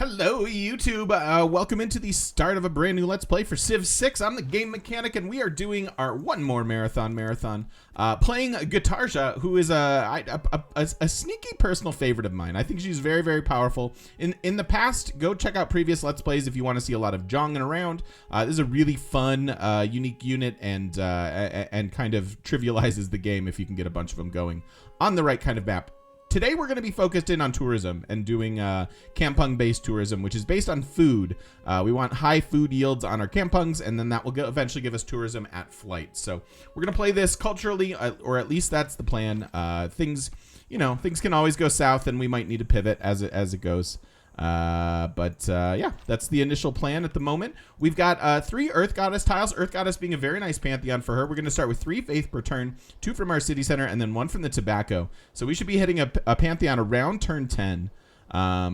Hello, YouTube. Welcome into the start of a brand new Let's Play for Civ 6. I'm the Game Mechanic, and we are doing our one more marathon, playing Gitarja, who is a sneaky personal favorite of mine. I think she's very, very powerful. In the past, go check out previous Let's Plays if you want to see a lot of jonging around. This is a really fun, unique unit, and kind of trivializes the game if you can get a bunch of them going on the right kind of map. Today we're going to be focused in on tourism and doing kampung-based tourism, which is based on food. We want high food yields on our kampungs, and then that will eventually give us tourism at flight. So we're going to play this culturally, or at least that's the plan. Things can always go south, and we might need to pivot as it goes. Yeah, that's the initial plan at the moment. We've got 3 Earth Goddess tiles, Earth Goddess being a very nice pantheon for her. We're going to start with 3 faith per turn, 2 from our city center, and then 1 from the tobacco. So we should be hitting a pantheon around turn 10. But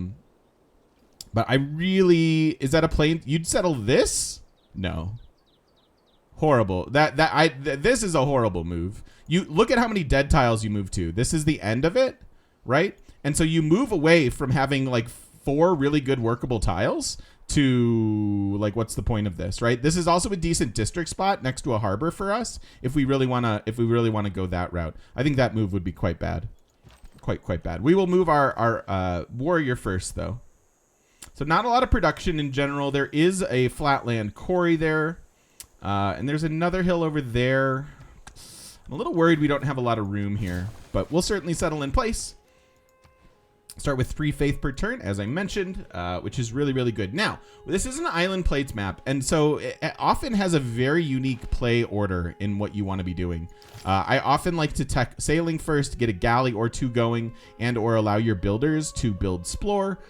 is that a plane? You'd settle this? No. Horrible. This is a horrible move. You look at how many dead tiles you move to. This is the end of it, right? And so you move away from having like 4 really good workable tiles to like, what's the point of this, right? This is also a decent district spot next to a harbor for us if we really want to go that route. I think that move would be quite bad. Quite bad. We will move our warrior first though. So not a lot of production in general. There is a flatland quarry there. And there's another hill over there. I'm a little worried we don't have a lot of room here, but we'll certainly settle in place. Start with 3 faith per turn, as I mentioned, which is really, really good. Now, this is an island plates map, and so it often has a very unique play order in what you want to be doing. I often like to tech sailing first, get a galley or 2 going, and or allow your builders to build explore.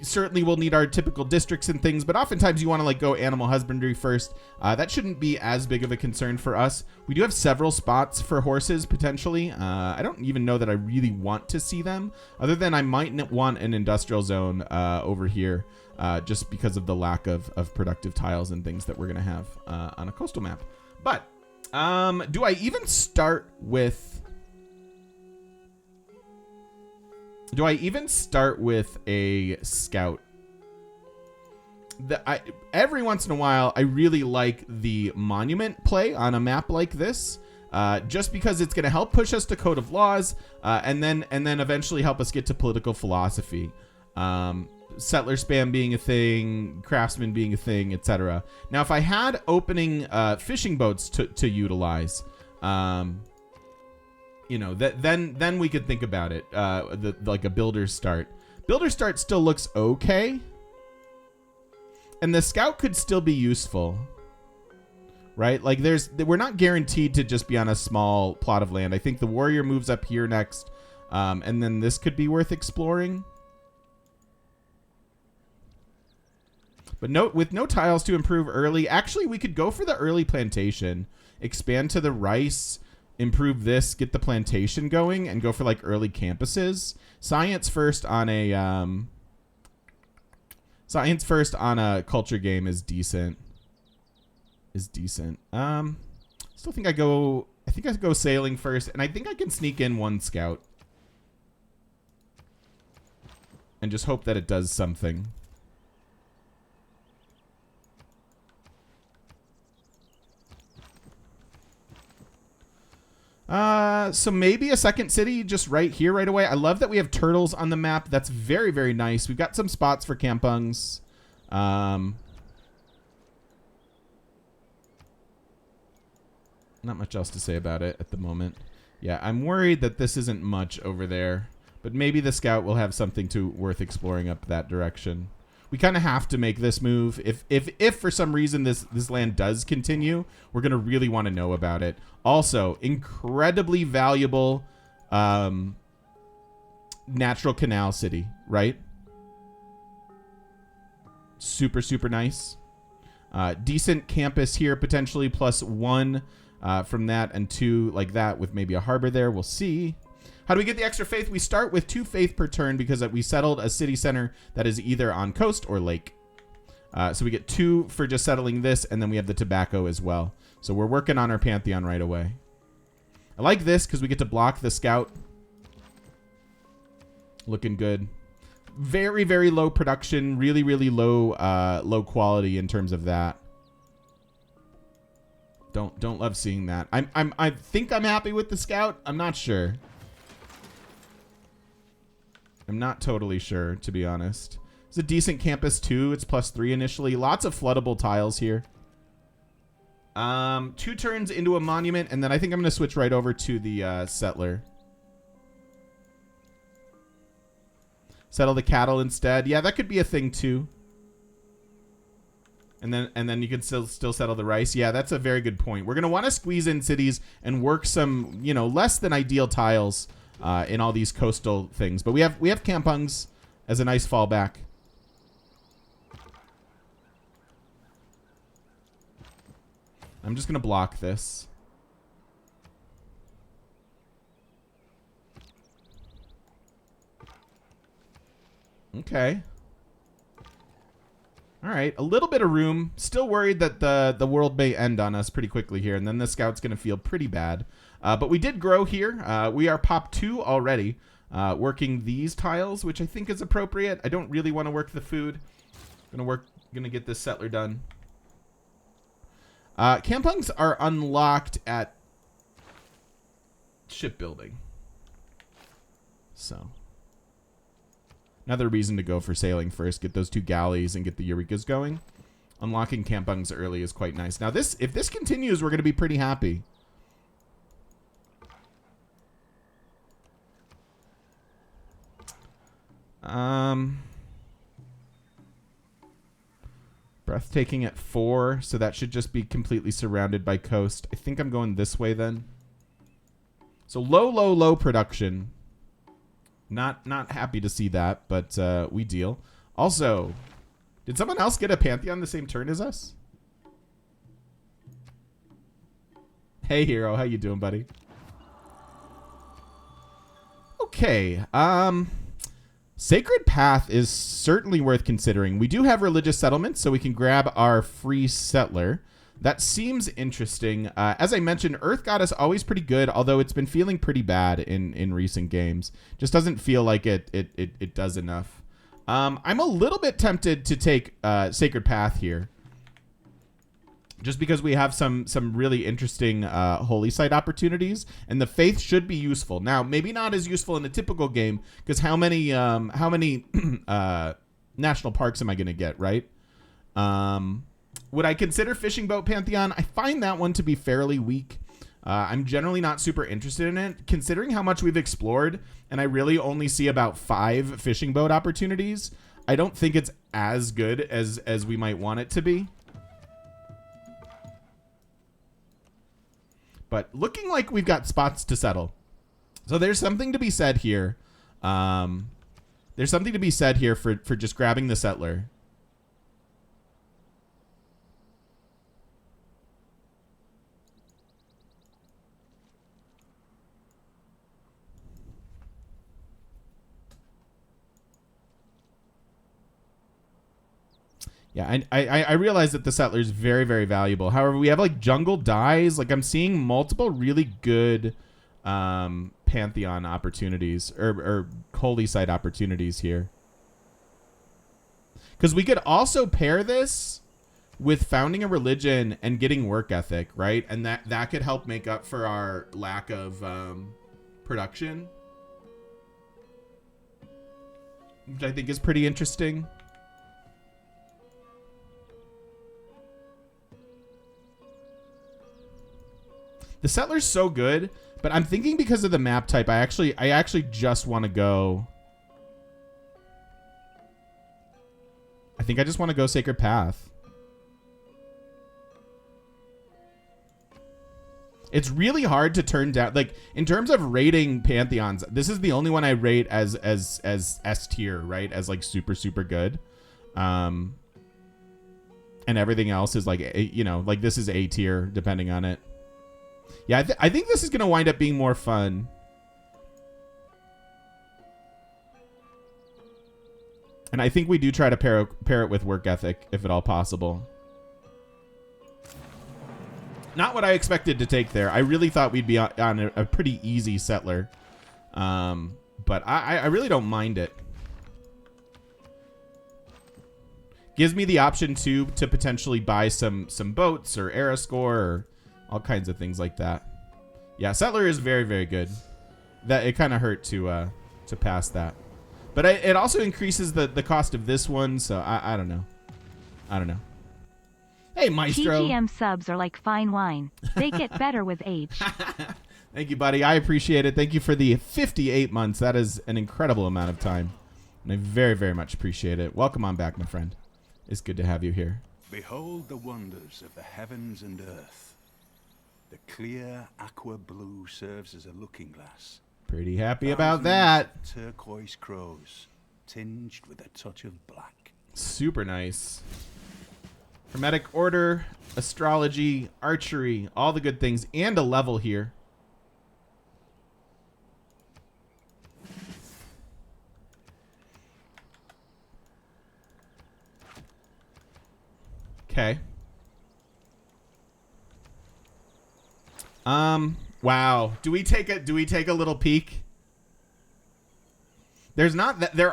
Certainly we'll need our typical districts and things, but oftentimes you want to like go animal husbandry first. That shouldn't be as big of a concern for us. We do have several spots for horses potentially. I don't even know that I really want to see them, other than I might want an industrial zone over here, just because of the lack of productive tiles and things that we're going to have on a coastal map. But do I even start with... Do I even start with a scout? Every once in a while, I really like the monument play on a map like this, just because it's going to help push us to Code of Laws, and then eventually help us get to political philosophy. Settler spam being a thing, craftsman being a thing, etc. Now, if I had opening fishing boats to utilize, then we could think about it. Like a builder's start. Builder's start still looks okay. And the scout could still be useful. Right? Like we're not guaranteed to just be on a small plot of land. I think the warrior moves up here next. And then this could be worth exploring. But with no tiles to improve early. Actually, we could go for the early plantation. Expand to the rice. Improve this, get the plantation going, and go for like early campuses. Science first on a culture game is decent. Still think I go sailing first, and I think I can sneak in 1 scout. And just hope that it does something. So maybe a second city just right here right away. I love that we have turtles on the map. That's very, very nice. We've got some spots for kampungs. Not much else to say about it at the moment. Yeah, I'm worried that this isn't much over there, but maybe the scout will have something worth exploring up that direction. We kind of have to make this move. If for some reason this land does continue, we're going to really want to know about it. Also, incredibly valuable natural canal city, right? Super, super nice. Decent campus here, potentially, +1 from that, and 2 like that with maybe a harbor there. We'll see. How do we get the extra faith? We start with 2 faith per turn because we settled a city center that is either on coast or lake. So we get 2 for just settling this, and then we have the tobacco as well. So we're working on our Pantheon right away. I like this because we get to block the scout. Looking good. very, very low production, really, really low low quality in terms of that. Don't love seeing that. I think I'm happy with the scout. I'm not sure. I'm not totally sure, to be honest. It's a decent campus too. It's +3 initially. Lots of floodable tiles here. 2 turns into a monument, and then I think I'm going to switch right over to the settler. Settle the cattle instead. Yeah, that could be a thing too. And then you can still settle the rice. Yeah, that's a very good point. We're going to want to squeeze in cities and work some, you know, less than ideal tiles in all these coastal things. But we have kampungs as a nice fallback. I'm just going to block this. Okay. All right, a little bit of room. Still worried that the world may end on us pretty quickly here, and then the scout's going to feel pretty bad. But we did grow here. We are pop 2 already, working these tiles, which I think is appropriate. I don't really want to work the food. Gonna get this settler done. Kampungs are unlocked at shipbuilding. So another reason to go for sailing first. Get those 2 galleys and get the Eurekas going. Unlocking kampungs early is quite nice. Now if this continues, we're going to be pretty happy. Breathtaking at 4, so that should just be completely surrounded by coast. I think I'm going this way then. So low production. Not happy to see that, but we deal. Also, did someone else get a Pantheon the same turn as us? Hey, Hero. How you doing, buddy? Okay. Sacred Path is certainly worth considering. We do have religious settlements, so we can grab our free settler. That seems interesting. As I mentioned, Earth Goddess always pretty good, although it's been feeling pretty bad in recent games. Just doesn't feel like it does enough. I'm a little bit tempted to take Sacred Path here, just because we have some really interesting holy site opportunities, and the faith should be useful. Now, maybe not as useful in a typical game, because how many national parks am I going to get, right? Would I consider Fishing Boat Pantheon? I find that one to be fairly weak. I'm generally not super interested in it, considering how much we've explored, and I really only see about 5 fishing boat opportunities. I don't think it's as good as we might want it to be. But looking like we've got spots to settle. So there's something to be said here. There's something to be said here for just grabbing the settler. Yeah, I realize that the settler is very, very valuable. However, we have like jungle dyes. Like I'm seeing multiple really good Pantheon opportunities or holy site opportunities here. Because we could also pair this with founding a religion and getting work ethic, right? And that could help make up for our lack of production, which I think is pretty interesting. The settler's so good, but I'm thinking because of the map type, I actually just want to go. I think I just want to go Sacred Path. It's really hard to turn down. Like in terms of rating Pantheons, this is the only one I rate as S tier, right? As like super good. And everything else is like, you know, like this is A tier depending on it. Yeah, I think this is going to wind up being more fun. And I think we do try to pair it with work ethic, if at all possible. Not what I expected to take there. I really thought we'd be on a pretty easy settler. But I really don't mind it. Gives me the option to potentially buy some boats or era score or all kinds of things like that. Yeah, settler is very, very good. That it kind of hurt to pass that, but it also increases the cost of this one. So I don't know. I don't know. Hey, Maestro. TGM subs are like fine wine. They get better with age. Thank you, buddy. I appreciate it. Thank you for the 58 months. That is an incredible amount of time, and I very, very much appreciate it. Welcome on back, my friend. It's good to have you here. Behold the wonders of the heavens and earth. The clear aqua blue serves as a looking glass. Pretty happy about that. Turquoise crows, tinged with a touch of black. Super nice. Hermetic order, astrology, archery, all the good things, and a level here. Okay. Wow. Do we take a little peek? There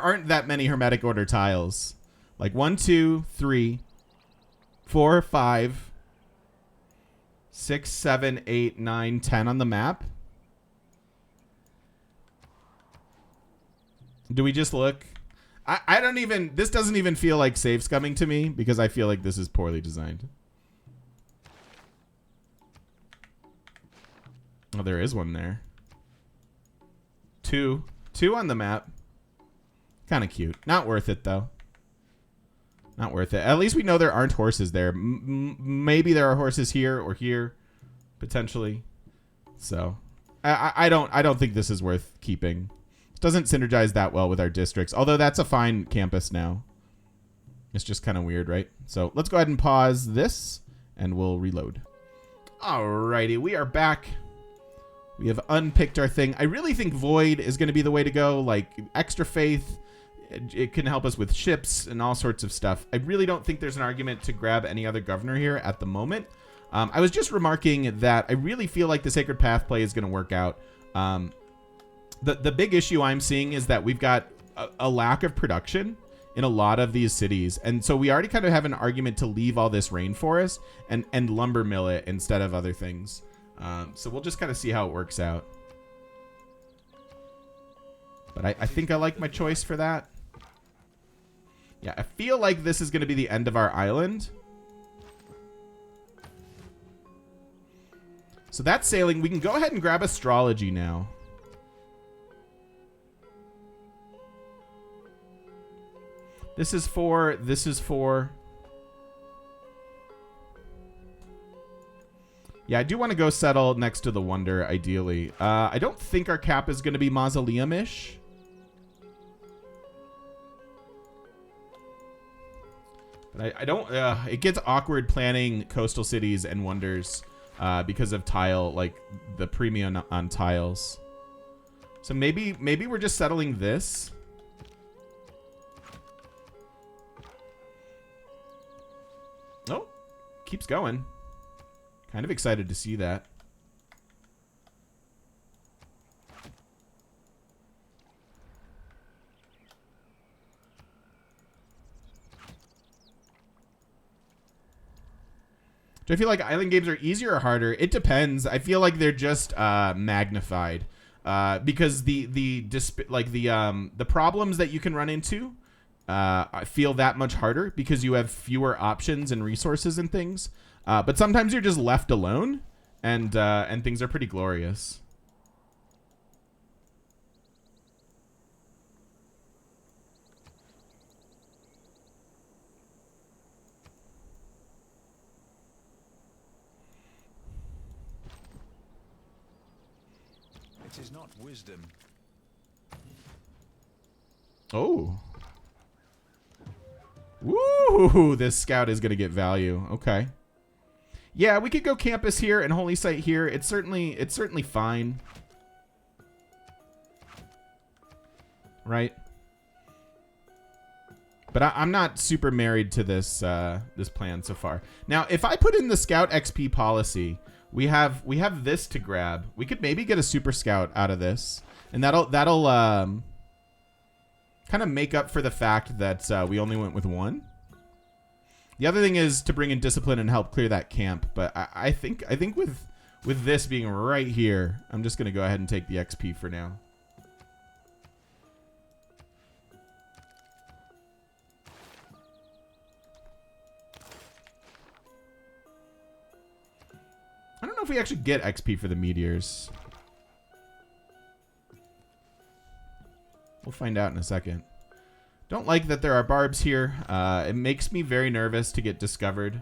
aren't that many Hermetic Order tiles. Like 1, 2, 3, 4, 5, 6, 7, 8, 9, 10 on the map. Do we just look? I don't even, this doesn't even feel like save scumming to me because I feel like this is poorly designed. Oh, there is one there. Two on the map. Kind of cute. Not worth it, though. Not worth it. At least we know there aren't horses there. Maybe there are horses here or here, potentially. So, I don't think this is worth keeping. It doesn't synergize that well with our districts. Although that's a fine campus now. It's just kind of weird, right? So let's go ahead and pause this, and we'll reload. Alrighty, we are back. We have unpicked our thing. I really think Void is going to be the way to go. Like, extra faith. It can help us with ships and all sorts of stuff. I really don't think there's an argument to grab any other governor here at the moment. I was just remarking that I really feel like the Sacred Path play is going to work out. The big issue I'm seeing is that we've got a lack of production in a lot of these cities. And so we already kind of have an argument to leave all this rainforest and lumber mill it instead of other things. So we'll just kind of see how it works out. But I think I like my choice for that. Yeah, I feel like this is going to be the end of our island. So that's sailing. We can go ahead and grab astrology now. This is for... Yeah, I do want to go settle next to the Wonder, ideally. I don't think our cap is going to be Mausoleum-ish. But I don't... it gets awkward planning coastal cities and wonders because of tile, like the premium on tiles. So maybe we're just settling this. Oh, keeps going. Kind of excited to see that. Do I feel like island games are easier or harder? It depends. I feel like they're just magnified because the problems that you can run into I feel that much harder because you have fewer options and resources and things. But sometimes you're just left alone, and things are pretty glorious. It is not wisdom. Oh. Woo! This scout is gonna get value. Okay. Yeah, we could go campus here and holy site here. It's certainly fine. Right? But I'm not super married to this this plan so far. Now, if I put in the scout XP policy, we have this to grab. We could maybe get a super scout out of this, and that'll kind of make up for the fact that we only went with one. The other thing is to bring in discipline and help clear that camp. But I think with this being right here, I'm just going to go ahead and take the XP for now. I don't know if we actually get XP for the meteors. We'll find out in a second. Don't like that there are barbs here. It makes me very nervous to get discovered.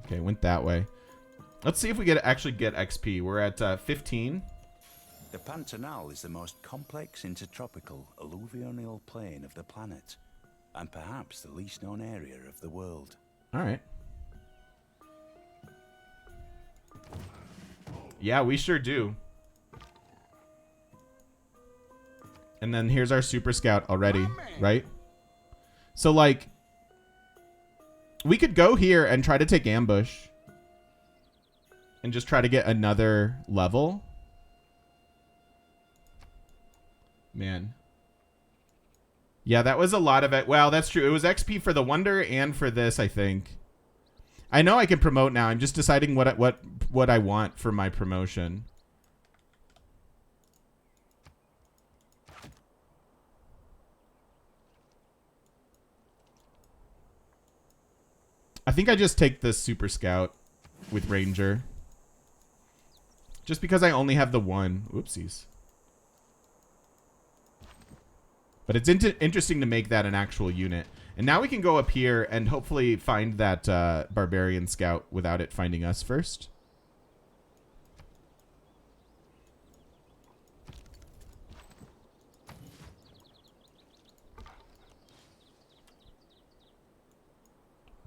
Okay, went that way. Let's see if we actually get XP. We're at 15. The Pantheon is the most complex intertropical alluvial plain of the planet, and perhaps the least known area of the world. All right. Yeah, we sure do. And then here's our super scout already, right? So, like, we could go here and try to take ambush. And just try to get another level. Man. Yeah, that was a lot of it. Well, that's true. It was XP for the Wonder and for this, I think. I know I can promote now. I'm just deciding what I want for my promotion. I think I just take the Super Scout with Ranger. Just because I only have the one. Oopsies. But it's interesting to make that an actual unit. And now we can go up here and hopefully find that Barbarian Scout without it finding us first.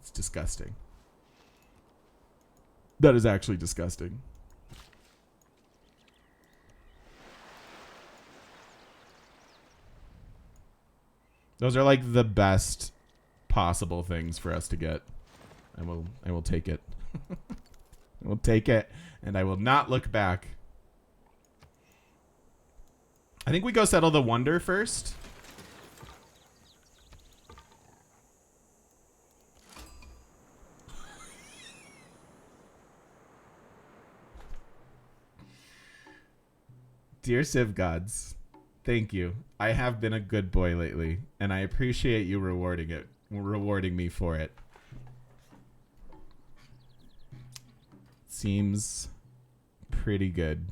It's disgusting. That is actually disgusting. Those are like the best possible things for us to get. I will take it. I will take it, and I will not look back. I think we go settle the Wonder first. Dear Civ Gods, thank you. I have been a good boy lately, and I appreciate you rewarding me for it. Seems pretty good.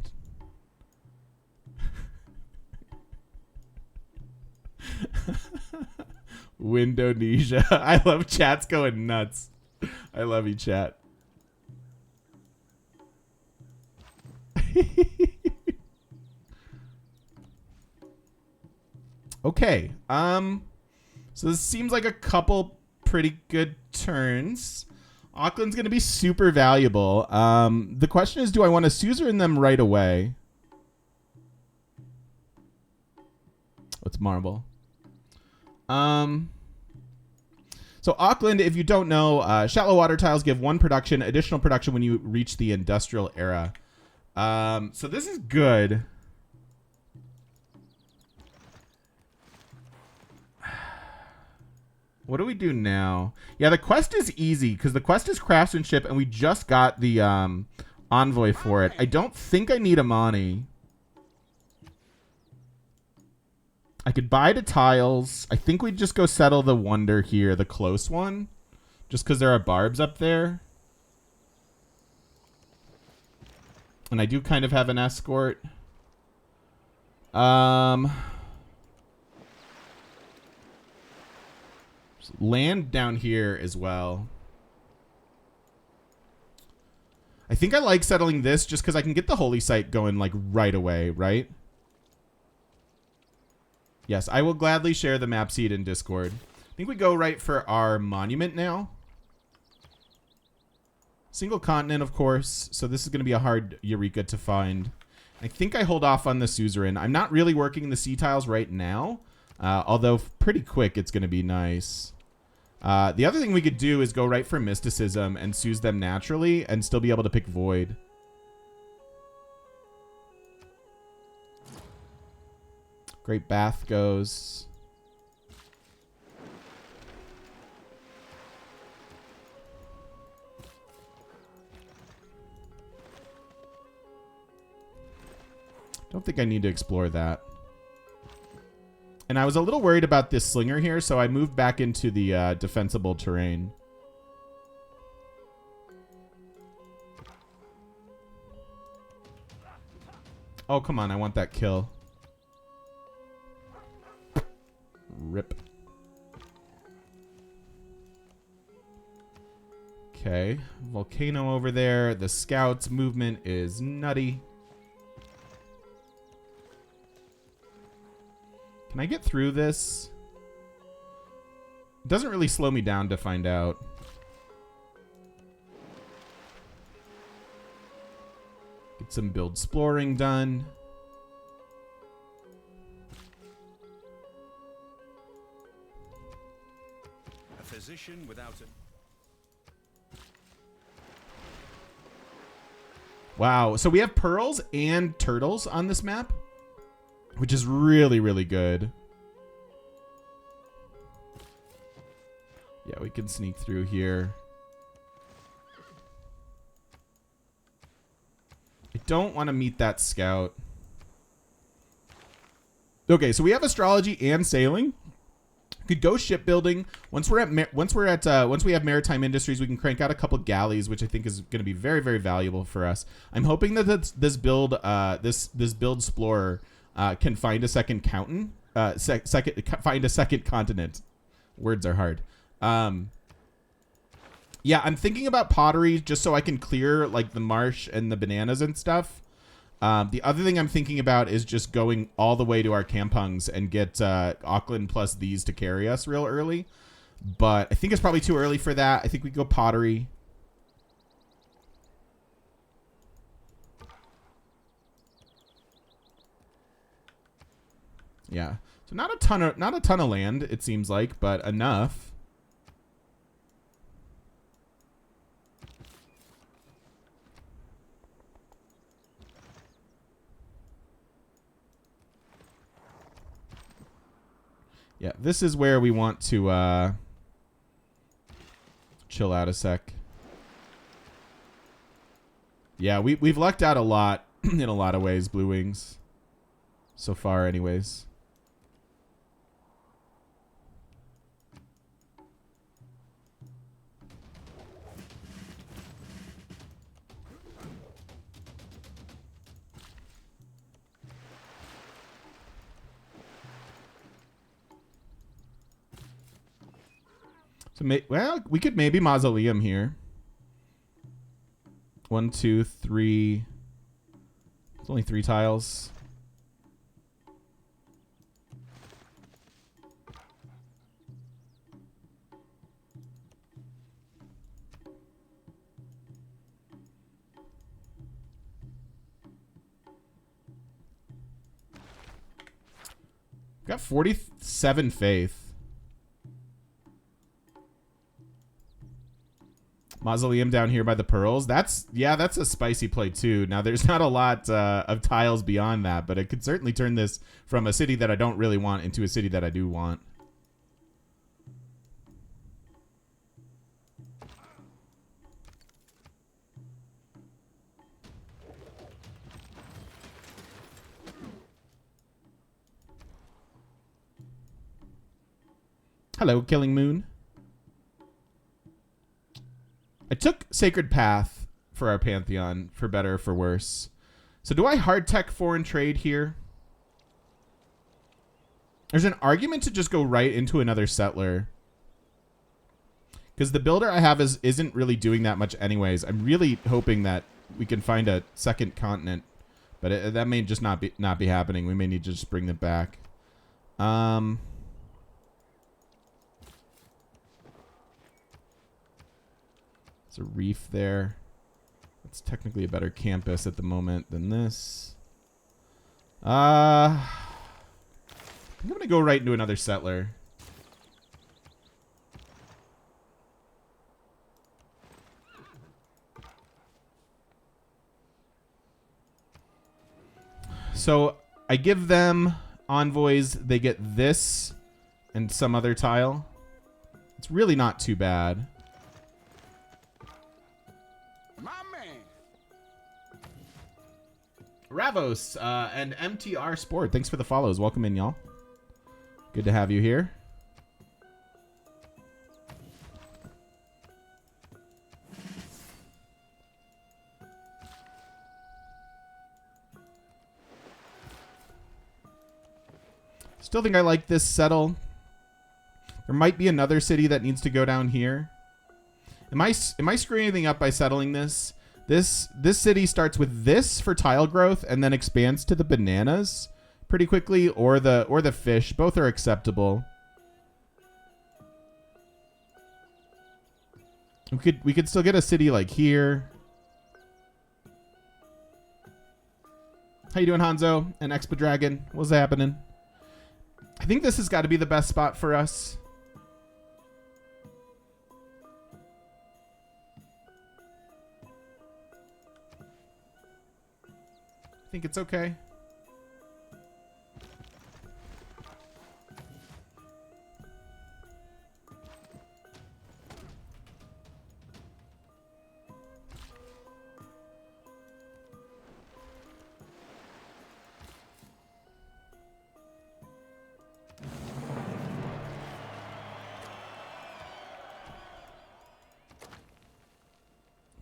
Windonesia. I love chat's going nuts. I love you, chat. Okay. So this seems like a couple pretty good turns. Auckland's going to be super valuable. The question is, do I want to suzerain them right away? Let's marble. So Auckland, if you don't know, shallow water tiles give additional production when you reach the industrial era. So this is good. What do we do now? Yeah, the quest is easy because the quest is craftsmanship, and we just got the envoy for it. I don't think I need Amani. I could buy the tiles. I think we'd just go settle the Wonder here, the close one, just because there are barbs up there. And I do kind of have an escort. Land down here as well. I think I like settling this just because I can get the holy site going like right away, right? Yes, I will gladly share the map seed in Discord. I think we go right for our monument now. Single continent, of course. So this is going to be a hard Eureka to find. I think I hold off on the suzerain. I'm not really working the sea tiles right now. Although pretty quick, it's going to be nice. The other thing we could do is go right for mysticism and suz them naturally and still be able to pick void. Great Bath goes. Don't think I need to explore that. And I was a little worried about this slinger here, so I moved back into the defensible terrain. Oh, come on. I want that kill. Rip. Okay. Volcano over there. The scouts' movement is nutty. Can I get through this? It doesn't really slow me down to find out. Get some build exploring done. A physician without a... Wow. So we have pearls and turtles on this map, which is really, really good. Yeah, we can sneak through here. I don't want to meet that scout. Okay, so we have astrology and sailing. Could go shipbuilding. Once we have maritime industries, we can crank out a couple galleys, which I think is going to be very, very valuable for us. I'm hoping that this build explorer can find a second continent. Find a second continent. Words are hard. Yeah, I'm thinking about pottery just so I can clear like the marsh and the bananas and stuff. The other thing I'm thinking about is just going all the way to our kampungs and get Auckland plus these to carry us real early. But I think it's probably too early for that. I think we go pottery. Yeah. So not a ton of land, it seems like, but enough. Yeah, this is where we want to chill out a sec. Yeah, we've lucked out a lot in a lot of ways, Blue Wings. So far, anyways. So well, we could maybe mausoleum here. 1, 2, 3. It's only 3 tiles. Got 47 faith. Mausoleum down here by the pearls. That's a spicy play too. Now there's not a lot of tiles beyond that, but it could certainly turn this from a city that I don't really want into a city that I do want. Hello, Killing Moon. I took Sacred Path for our Pantheon, for better or for worse. So do I hard tech foreign trade here? There's an argument to just go right into another settler. Because the builder I have isn't really doing that much anyways. I'm really hoping that we can find a second continent. But that may just not be happening. We may need to just bring them back. There's a reef there. It's technically a better campus at the moment than this. I'm going to go right into another settler. So I give them envoys. They get this and some other tile. It's really not too bad. Ravos and MTR Sport. Thanks for the follows. Welcome in, y'all. Good to have you here. Still think I like this settle. There might be another city that needs to go down here. Am I screwing anything up by settling this? This city starts with this for tile growth and then expands to the bananas pretty quickly, or the fish. Both are acceptable. We could still get a city like here. How you doing, Hanzo and Expa Dragon? What's happening? I think this has got to be the best spot for us. I think it's okay.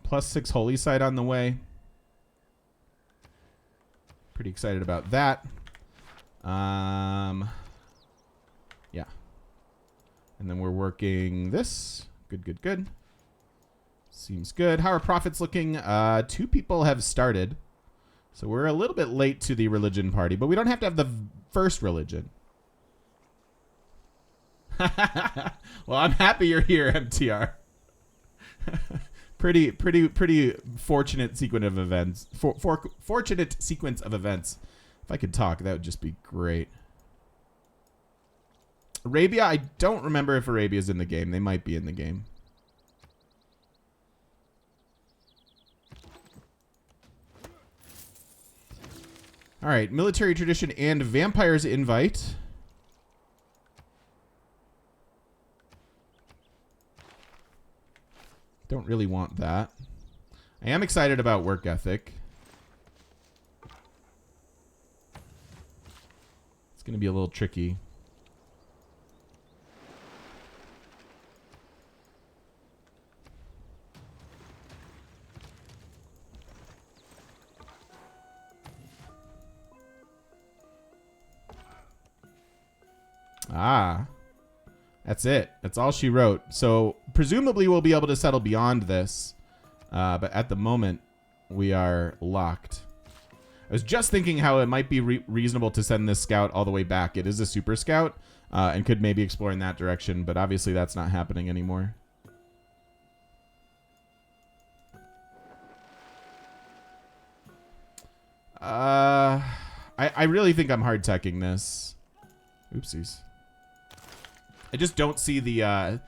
+6 holy site on the way. Pretty excited about that. Yeah. And then we're working this. Good. Seems good. How are profits looking? 2 people have started. So we're a little bit late to the religion party, but we don't have to have the first religion. Well, I'm happy you're here, MTR. Pretty fortunate sequence of events. Fortunate sequence of events. If I could talk, that would just be great. Arabia, I don't remember if Arabia's in the game. They might be in the game. All right, military tradition and vampires invite. Don't really want that. I am excited about work ethic. It's going to be a little tricky. Ah. That's it. That's all she wrote. So presumably we'll be able to settle beyond this. But at the moment, we are locked. I was just thinking how it might be reasonable to send this scout all the way back. It is a super scout and could maybe explore in that direction. But obviously that's not happening anymore. I really think I'm hard teching this. Oopsies. I just don't see the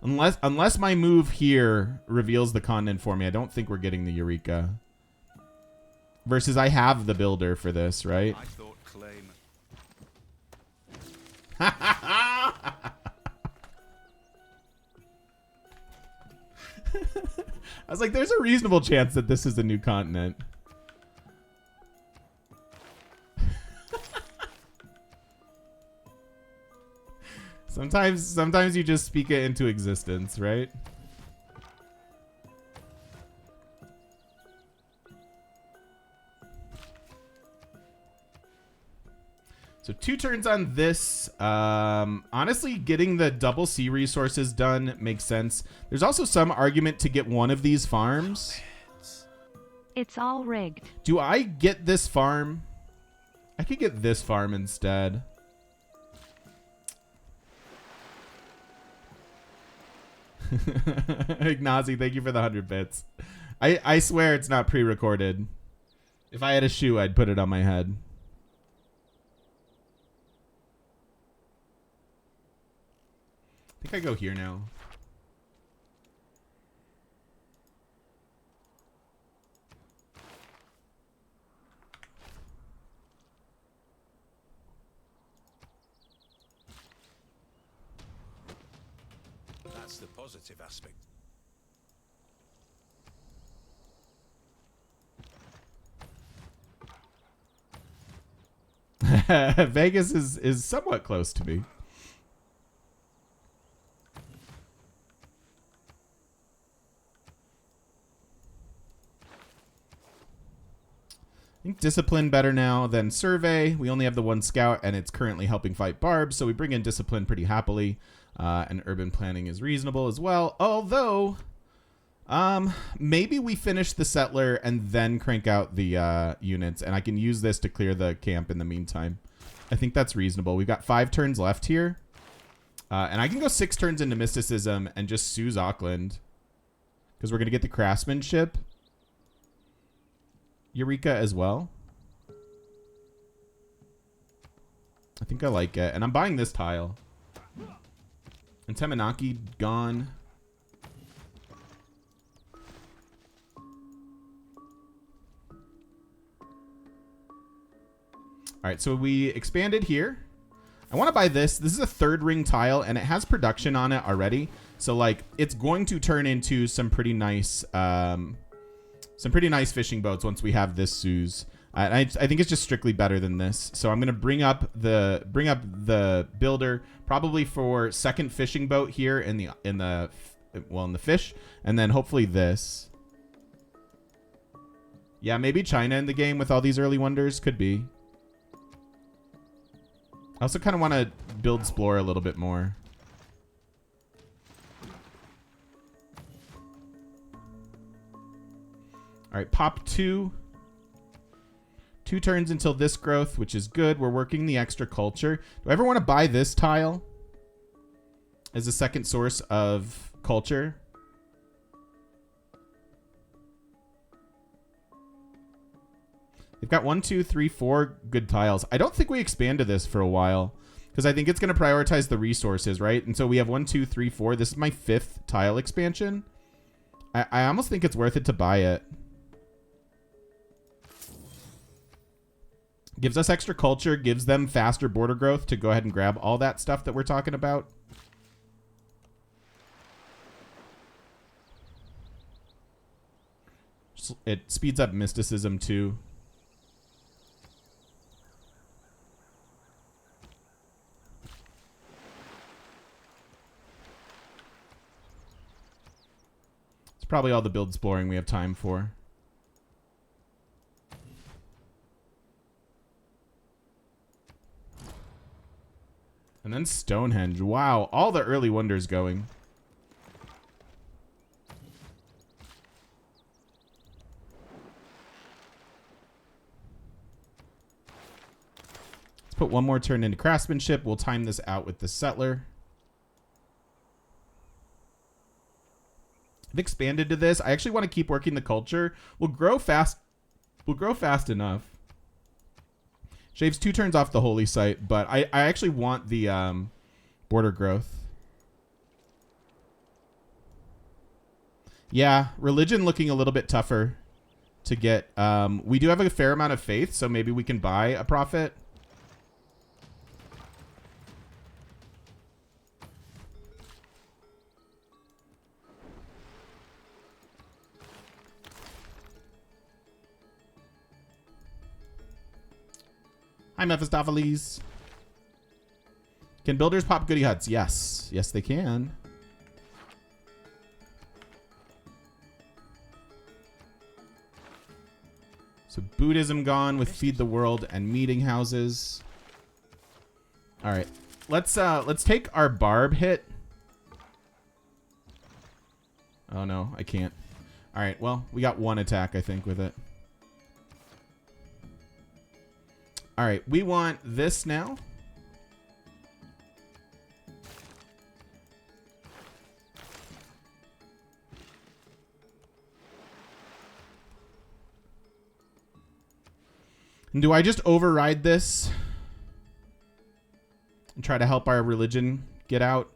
unless my move here reveals the continent for me. I don't think we're getting the Eureka. Versus I have the builder for this, right? I thought claim. I was like, there's a reasonable chance that this is a new continent. Sometimes you just speak it into existence, right? So 2 turns on this. Honestly, getting the double C resources done makes sense. There's also some argument to get one of these farms. It's all rigged. Do I get this farm? I could get this farm instead. Ignazi, thank you for the 100 bits. I swear it's not pre-recorded. If I had a shoe, I'd put it on my head. I think I go here now. That's the positive aspect. Vegas is somewhat close to me. I think discipline better now than survey. We only have the one scout, and it's currently helping fight barbs, so we bring in discipline pretty happily. And urban planning is reasonable as well. Although, maybe we finish the settler and then crank out the units, and I can use this to clear the camp in the meantime. I think that's reasonable. We've got 5 turns left here. And I can go 6 turns into mysticism and just seize Auckland. Because we're going to get the craftsmanship. Eureka as well. I think I like it. And I'm buying this tile. And Temenaki gone. All right, so we expanded here. I want to buy this. This is a 3rd ring tile, and it has production on it already. So, like, it's going to turn into some pretty nice fishing boats once we have this Suze. I think it's just strictly better than this. So I'm gonna bring up the builder probably for 2nd fishing boat here in the fish, and then hopefully this. Yeah, maybe China in the game with all these early wonders could be. I also kind of want to build Explore a little bit more. All right, pop 2. 2 turns until this growth, which is good. We're working the extra culture. Do I ever want to buy this tile as a 2nd source of culture? They've got 1, 2, 3, 4 good tiles. I don't think we expand to this for a while because I think it's going to prioritize the resources, right? And so we have 1, 2, 3, 4. This is my 5th tile expansion. I almost think it's worth it to buy it. Gives us extra culture, gives them faster border growth to go ahead and grab all that stuff that we're talking about. It speeds up mysticism too. It's probably all the build exploring we have time for. And then Stonehenge. Wow, all the early wonders going. Let's put 1 more turn into craftsmanship. We'll time this out with the settler. I've expanded to this. I actually want to keep working the culture. We'll grow fast. We'll grow fast enough. Shaves 2 turns off the holy site, but I actually want the border growth. Yeah, religion looking a little bit tougher to get. We do have a fair amount of faith, so maybe we can buy a prophet. Hi, Mephistopheles. Can builders pop goody huts? Yes. Yes, they can. So Buddhism gone with Feed the World and meeting houses. All right. Let's take our barb hit. Oh, no. I can't. All right. Well, we got 1 attack, I think, with it. All right, we want this now. And do I just override this and try to help our religion get out?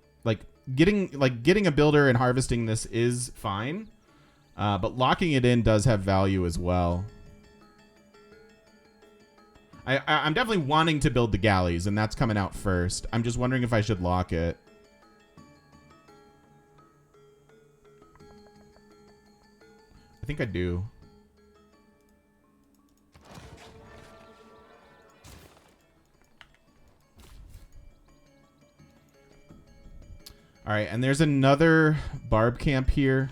Getting a builder and harvesting this is fine, but locking it in does have value as well. I'm definitely wanting to build the galleys, and that's coming out first. I'm just wondering if I should lock it. I think I do. All right, and there's another barb camp here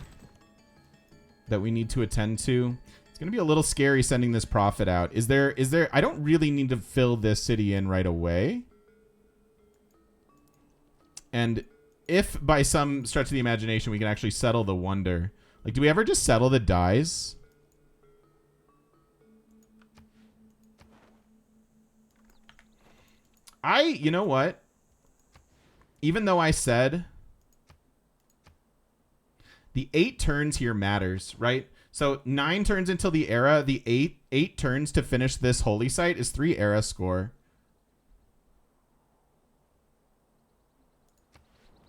that we need to attend to. It's going to be a little scary sending this prophet out. Is there I don't really need to fill this city in right away. And if by some stretch of the imagination we can actually settle the wonder. Like, do we ever just settle the dies? You know what? Even though I said the 8 turns here matters, right? So 9 turns until the era. The 8 turns to finish this holy site is 3 era score.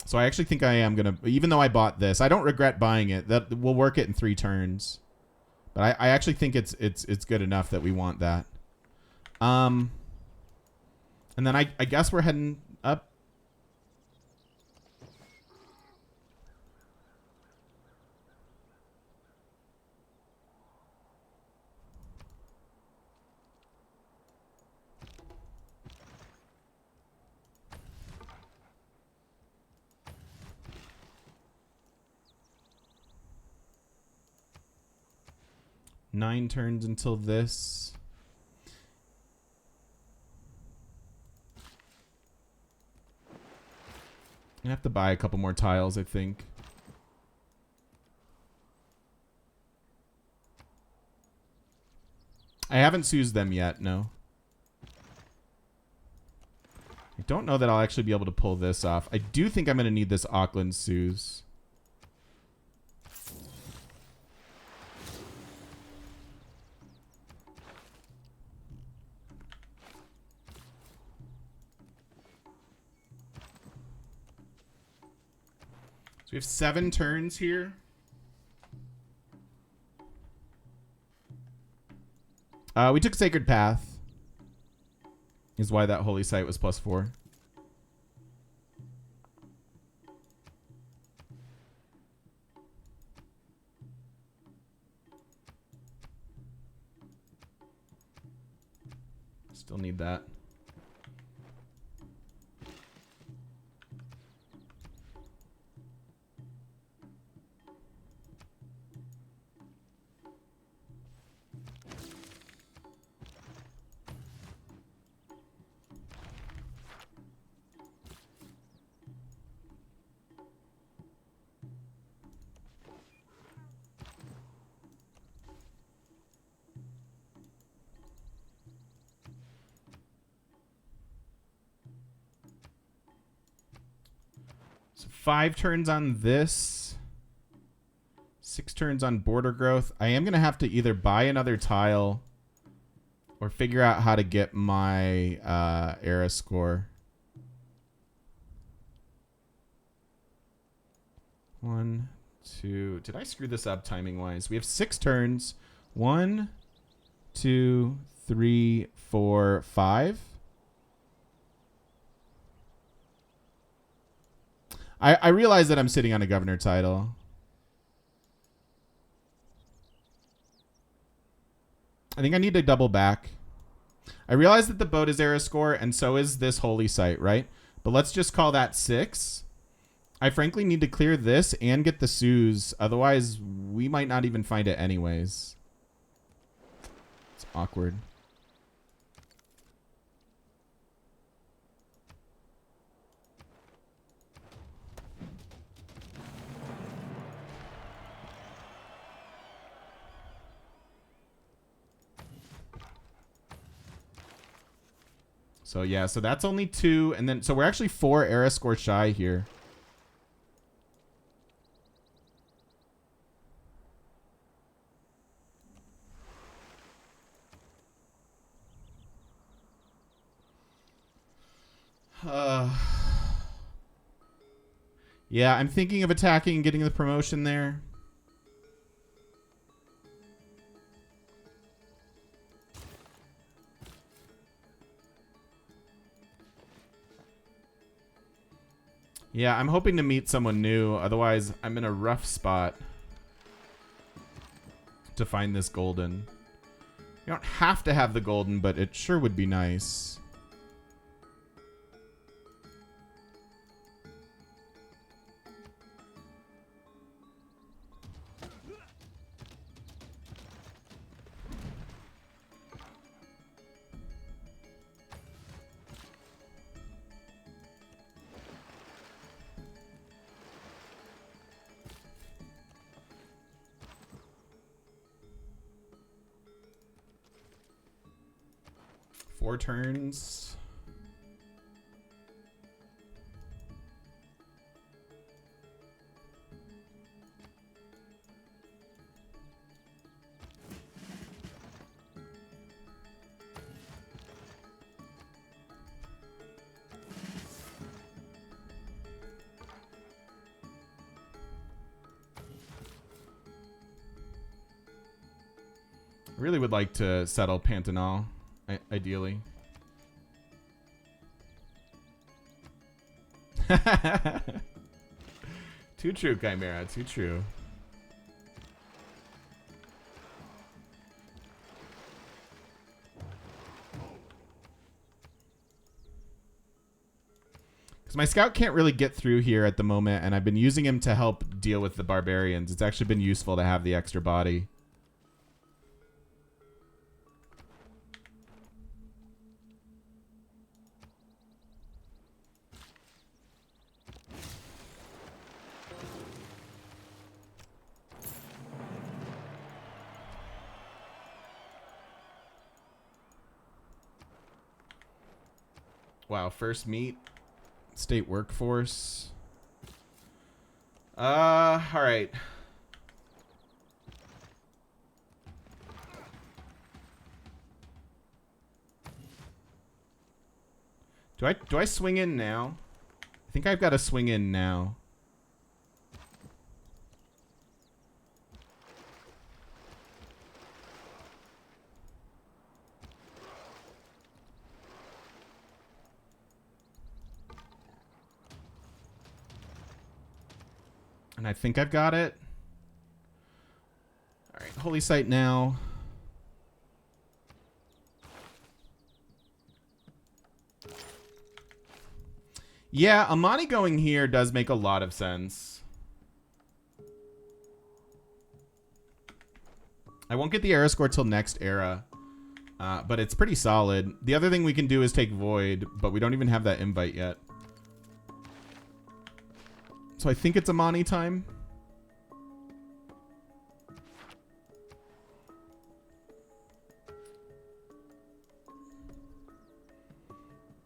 So I actually think I am going to, even though I bought this, I don't regret buying it. That we'll work it in 3 turns. But I actually think it's good enough that we want that. And then I guess we're heading up. Nine turns until this. I have to buy a couple more tiles, I think. I haven't used them yet, no. I don't know that I'll actually be able to pull this off. I do think I'm going to need this Auckland Suze. We have 7 turns here. We took Sacred Path. Is why that holy site was +4. Still need that. So 5 turns on this. 6 turns on border growth. I am going to have to either buy another tile or figure out how to get my era score. 1, 2. Did I screw this up timing wise? We have 6 turns. 1, 2, 3, 4, 5. I realize that I'm sitting on a governor title. I think I need to double back. I realize that the boat is era score, and so is this holy site, right? But let's just call that 6. I frankly need to clear this and get the Suze. Otherwise, we might not even find it anyways. It's awkward. So yeah, so that's only 2, and then so we're actually 4 era score shy here. Yeah, I'm thinking of attacking and getting the promotion there. Yeah, I'm hoping to meet someone new. Otherwise, I'm in a rough spot to find this golden. You don't have to have the golden, but it sure would be nice. 4 turns. Really would like to settle Pantheon, ideally. Too true, Chimera. Too true. Because my scout can't really get through here at the moment, and I've been using him to help deal with the barbarians. It's actually been useful to have the extra body. Wow, first meet. State workforce. All right. Do I swing in now? I think I've got to swing in now. And I think I've got it. All right, holy site now. Yeah, Amani going here does make a lot of sense. I won't get the era score till next era, but it's pretty solid. The other thing we can do is take Void, but we don't even have that invite yet. So I think it's Amani time.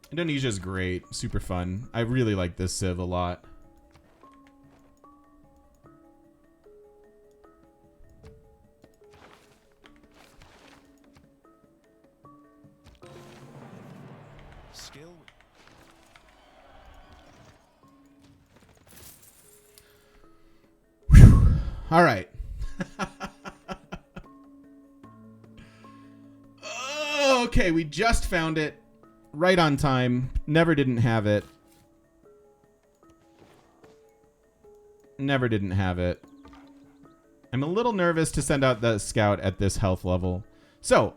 Indonesia's great. Super fun. I really like this Civ a lot. Skill. All right. Okay, we just found it. Right on time. Never didn't have it. Never didn't have it. I'm a little nervous to send out the scout at this health level. So,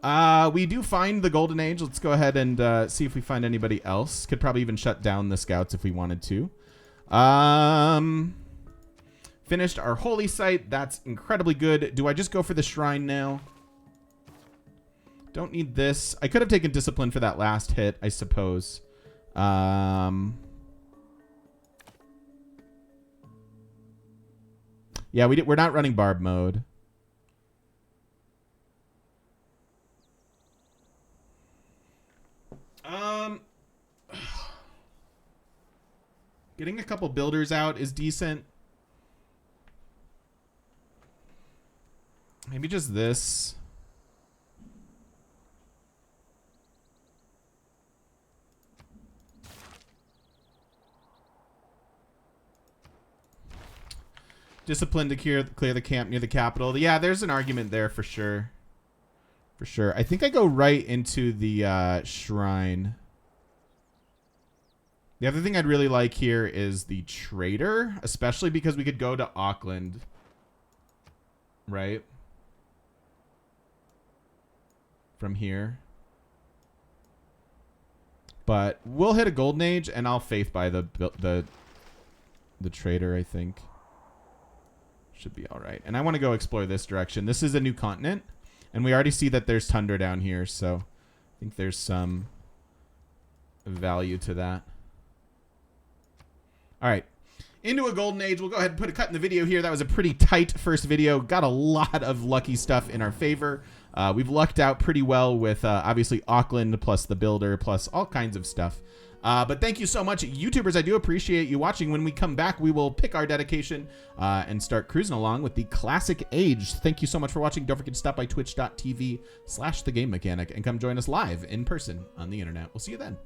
we do find the Golden Age. Let's go ahead and see if we find anybody else. Could probably even shut down the scouts if we wanted to. Finished our holy site. That's incredibly good. Do I just go for the shrine now? Don't need this. I could have taken discipline for that last hit, I suppose. Yeah, we're not running barb mode. Getting a couple builders out is decent. Maybe just this. Discipline to clear the camp near the capital. Yeah, there's an argument there for sure. For sure. I think I go right into the shrine. The other thing I'd really like here is the trader, especially because we could go to Auckland. Right? From here. But we'll hit a golden age and I'll faith by the trader, I think. Should be all right. And I want to go explore this direction. This is a new continent. And we already see that there's tundra down here. So I think there's some value to that. All right. Into a golden age. We'll go ahead and put a cut in the video here. That was a pretty tight first video. Got a lot of lucky stuff in our favor. We've lucked out pretty well with obviously Auckland plus the builder plus all kinds of stuff. But thank you so much, YouTubers. I do appreciate you watching. When we come back, we will pick our dedication and start cruising along with the Classic Age. Thank you so much for watching. Don't forget to stop by twitch.tv/thegamemechanic and come join us live in person on the internet. We'll see you then.